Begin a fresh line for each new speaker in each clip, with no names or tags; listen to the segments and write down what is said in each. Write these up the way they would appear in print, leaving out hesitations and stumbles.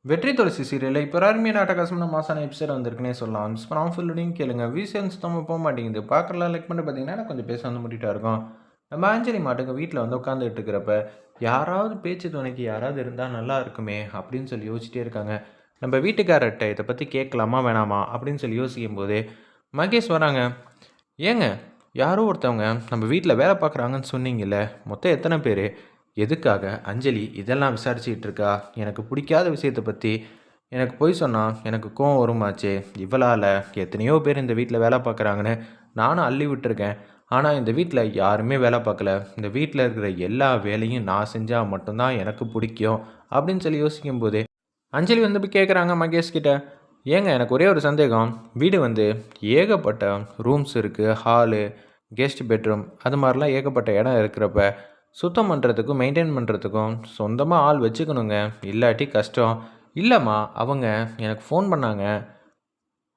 வெற்றி துளசி சீரியலில் இப்போ அருமையான அட்டகாசமான மாசான எபிசோட் வந்திருக்குன்னே சொல்லலாம். ஸ்ப்ராங் ஃபுல்லோடையும் கேளுங்க. வீசன் சுத்தமாக போக மாட்டேங்குது. பார்க்கலாம் லைக் பண்ணி பார்த்தீங்கன்னா கொஞ்சம் பேச வந்து முட்டிட்டா இருக்கும். நம்ம ஆஞ்சலி மாட்டுங்க வீட்டில் வந்து உட்காந்துட்டு இருக்கிறப்ப யாராவது பேச்சு துணைக்கு யாராவது இருந்தால் நல்லா இருக்குமே அப்படின்னு சொல்லி யோசிச்சிட்டே இருக்காங்க. நம்ம வீட்டுக்காரர்கிட்ட இதை பற்றி கேட்கலாமா வேணாமா அப்படின்னு சொல்லி யோசிக்கும் போதே மகேஷ் வராங்க. ஏங்க யாரோ ஒருத்தவங்க நம்ம வீட்டில் வேலை பார்க்குறாங்கன்னு சொன்னீங்கல்ல, மொத்தம் எத்தனை பேர்? எதுக்காக அஞ்சலி இதெல்லாம் விசாரிச்சுக்கிட்டு இருக்கா? எனக்கு பிடிக்காத விஷயத்தை பற்றி எனக்கு பொய் சொன்னால் எனக்கு கோவம் வருமாச்சே. இவளால் எத்தனையோ பேர் இந்த வீட்டில் வேலை பார்க்குறாங்கன்னு நானும் அள்ளி விட்டுருக்கேன். ஆனால் இந்த வீட்டில் யாருமே வேலை பார்க்கல. இந்த வீட்டில் இருக்கிற எல்லா வேலையும் நான் செஞ்சால் மட்டும்தான் எனக்கு பிடிக்கும் அப்படின்னு சொல்லி யோசிக்கும் போதே அஞ்சலி வந்து போய் கேட்குறாங்க மகேஷ் கிட்ட. ஏங்க எனக்கு ஒரே ஒரு சந்தேகம். வீடு வந்து ஏகப்பட்ட ரூம்ஸ் இருக்குது, ஹாலு, கெஸ்ட் பெட்ரூம் அது மாதிரிலாம் ஏகப்பட்ட இடம் இருக்கிறப்ப சுத்தம் பண்ணுறதுக்கும் மெயின்டைன் பண்ணுறதுக்கும் சொந்தமாக ஆள் வச்சுக்கணுங்க. இல்லாட்டி கஷ்டம். இல்லைம்மா அவங்க எனக்கு ஃபோன் பண்ணாங்க.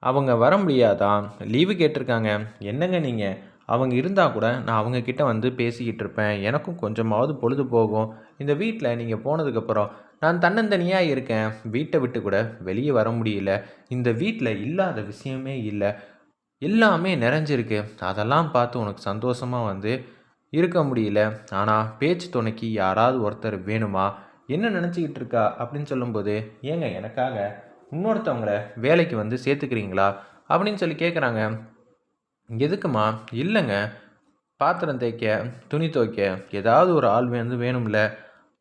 அவங்க வர முடியாதான், லீவு கேட்டிருக்காங்க. என்னங்க நீங்கள், அவங்க இருந்தால் கூட நான் அவங்கக்கிட்ட வந்து பேசிக்கிட்டு இருப்பேன். எனக்கும் கொஞ்சமாவது பொழுது போகும். இந்த வீட்டில் நீங்கள் போனதுக்கப்புறம் நான் தன்னந்தனியாக இருக்கேன். வீட்டை விட்டு கூட வெளியே வர முடியல. இந்த வீட்டில் இல்லாத விஷயமே இல்லை. எல்லாமே நிறைஞ்சிருக்கு. அதெல்லாம் பார்த்து உனக்கு சந்தோஷமாக வந்து இருக்க முடியல. ஆனால் பேச்சு துணைக்கு யாராவது ஒருத்தர் வேணுமா? என்ன நினச்சிக்கிட்டு இருக்கா அப்படின்னு சொல்லும்போது, ஏங்க எனக்காக இன்னொருத்தவங்கள வேலைக்கு வந்து சேர்த்துக்கிறீங்களா அப்படின்னு சொல்லி கேட்குறாங்க. எதுக்குமா? இல்லைங்க, பாத்திரம் தேய்க்க, துணி துவைக்க ஏதாவது ஒரு ஆள் வந்து வேணும்ல.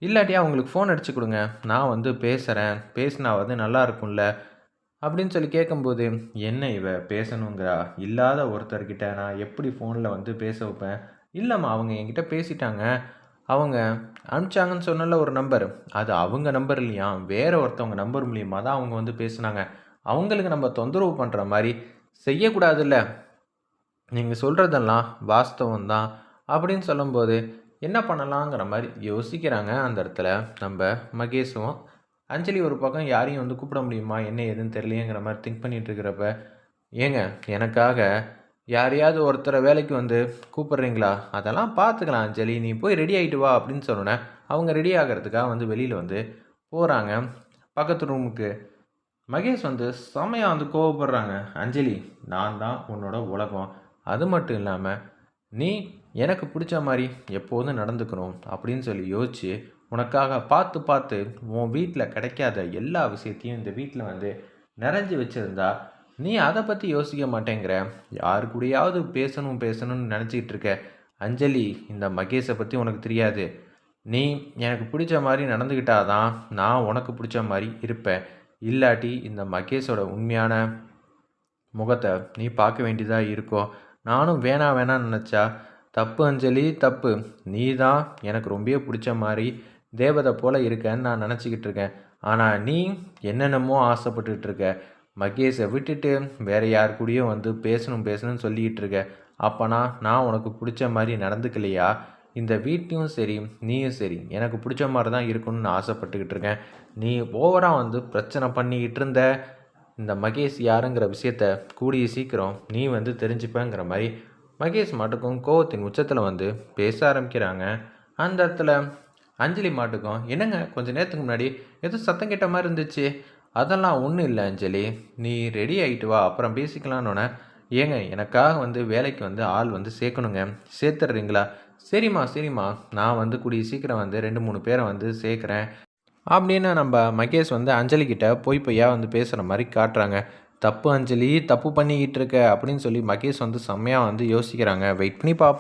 இல்லாட்டியா அவங்களுக்கு ஃபோன் அடிச்சு கொடுங்க, நான் வந்து பேசுகிறேன், பேசினா வந்து நல்லா இருக்கும்ல அப்படின்னு சொல்லி கேட்கும்போது, என்ன இவ பேசணுங்கிறா? இல்லாத ஒருத்தர்கிட்ட நான் எப்படி ஃபோனில் வந்து பேச வைப்பேன்? இல்லைம்மா அவங்க என்கிட்ட பேசிட்டாங்க. அவங்க அனுப்பிச்சாங்கன்னு சொன்னல ஒரு நம்பர், அது அவங்க நம்பர் இல்லையா, வேற ஒருத்தவங்க நம்பர் மூலியமாக தான் அவங்க வந்து பேசுனாங்க. அவங்களுக்கு நம்ம தொந்தரவு பண்ணுற மாதிரி செய்யக்கூடாதுல்ல. நீங்கள் சொல்கிறதெல்லாம் வாஸ்தவம் தான் அப்படின்னு சொல்லும்போது என்ன பண்ணலாங்கிற மாதிரி யோசிக்கிறாங்க. அந்த இடத்துல நம்ம மகேஷும் அஞ்சலி ஒரு பக்கம் யாரையும் வந்து கூப்பிட முடியுமா என்ன ஏதுன்னு தெரியலையேங்கிற மாதிரி திங்க் பண்ணிகிட்டு இருக்கிறப்ப, ஏங்க எனக்காக யாரையாவது ஒருத்தரை வேலைக்கு வந்து கூப்பிட்றீங்களா? அதெல்லாம் பார்த்துக்கலாம் அஞ்சலி, நீ போய் ரெடி ஆகிட்டு வா அப்படின்னு சொன்னேன். அவங்க ரெடி ஆகிறதுக்காக வந்து வெளியில் வந்து போகிறாங்க பக்கத்து ரூமுக்கு. மகேஷ் வந்து செம்மையாக வந்து கோவப்படுறாங்க. அஞ்சலி, நான் தான் உன்னோட உலகம். அது மட்டும் இல்லாமல் நீ எனக்கு பிடிச்ச மாதிரி எப்போதும் நடந்துக்கணும் அப்படின்னு சொல்லி யோசித்து உனக்காக பார்த்து பார்த்து உன் வீட்டில் கிடைக்காத எல்லா விஷயத்தையும் இந்த வீட்டில் வந்து நிறைஞ்சி வச்சுருந்தா நீ அதை பற்றி யோசிக்க மாட்டேங்கிற. யாரு கூடயாவது பேசணும்னு நினச்சிக்கிட்டு இருக்க. அஞ்சலி, இந்த மகேஷை பற்றி உனக்கு தெரியாது. நீ எனக்கு பிடிச்ச மாதிரி நடந்துக்கிட்டாதான் நான் உனக்கு பிடிச்ச மாதிரி இருப்பேன். இல்லாட்டி இந்த மகேஷோட உண்மையான முகத்தை நீ பார்க்க வேண்டியதாக இருக்கும். நானும் வேணான்னு நினச்சா தப்பு அஞ்சலி, தப்பு. நீ தான் எனக்கு ரொம்பவே பிடிச்ச மாதிரி தேவதை போல் இருக்கேன்னு நான் நினச்சிக்கிட்டு இருக்கேன். ஆனால் நீ என்னென்னமோ ஆசைப்பட்டுக்கிட்டு இருக்க. மகேஷை விட்டுட்டு வேறு யார் கூடயும் வந்து பேசணும்னு சொல்லிக்கிட்டு இருக்க. அப்போனா நான் உனக்கு பிடிச்ச மாதிரி நடந்துக்கலையா? இந்த வீட்டையும் சரி நீயும் சரி எனக்கு பிடிச்ச மாதிரி தான் இருக்கணும்னு நான் ஆசைப்பட்டுக்கிட்டு இருக்கேன். நீ ஓவராக வந்து பிரச்சனை பண்ணிக்கிட்டு இருந்த. இந்த மகேஷ் யாருங்கிற விஷயத்த கூடிய சீக்கிரம் நீ வந்து தெரிஞ்சுப்பேங்கிற மாதிரி மகேஷ் மாட்டுக்கும் கோவத்தின் உச்சத்தில் வந்து பேச ஆரம்பிக்கிறாங்க. அந்த இடத்துல அஞ்சலி மாட்டுக்கும், என்னங்க கொஞ்சம் நேரத்துக்கு முன்னாடி ஏதோ சத்தம் கேட்ட மாதிரி இருந்துச்சு. அதெல்லாம் ஒன்றும் இல்லை அஞ்சலி, நீ ரெடி ஆகிட்டு வா அப்புறம் பேசிக்கலான்னொன்னே, ஏங்க எனக்காக வந்து வேலைக்கு வந்து ஆள் வந்து சேர்க்கணுங்க, சேர்த்துட்றீங்களா? சரிம்மா நான் வந்து கூடிய சீக்கிரம் வந்து 2-3 பேரை வந்து சேர்க்குறேன் அப்படின்னு நம்ம மகேஷ் வந்து அஞ்சலி கிட்ட பொய்யா வந்து பேசுகிற மாதிரி காட்டுறாங்க. தப்பு அஞ்சலி, தப்பு பண்ணிக்கிட்டு இருக்க அப்படின்னு சொல்லி மகேஷ் வந்து செம்மையாக வந்து யோசிக்கிறாங்க. வெயிட் பண்ணி பார்ப்போம்.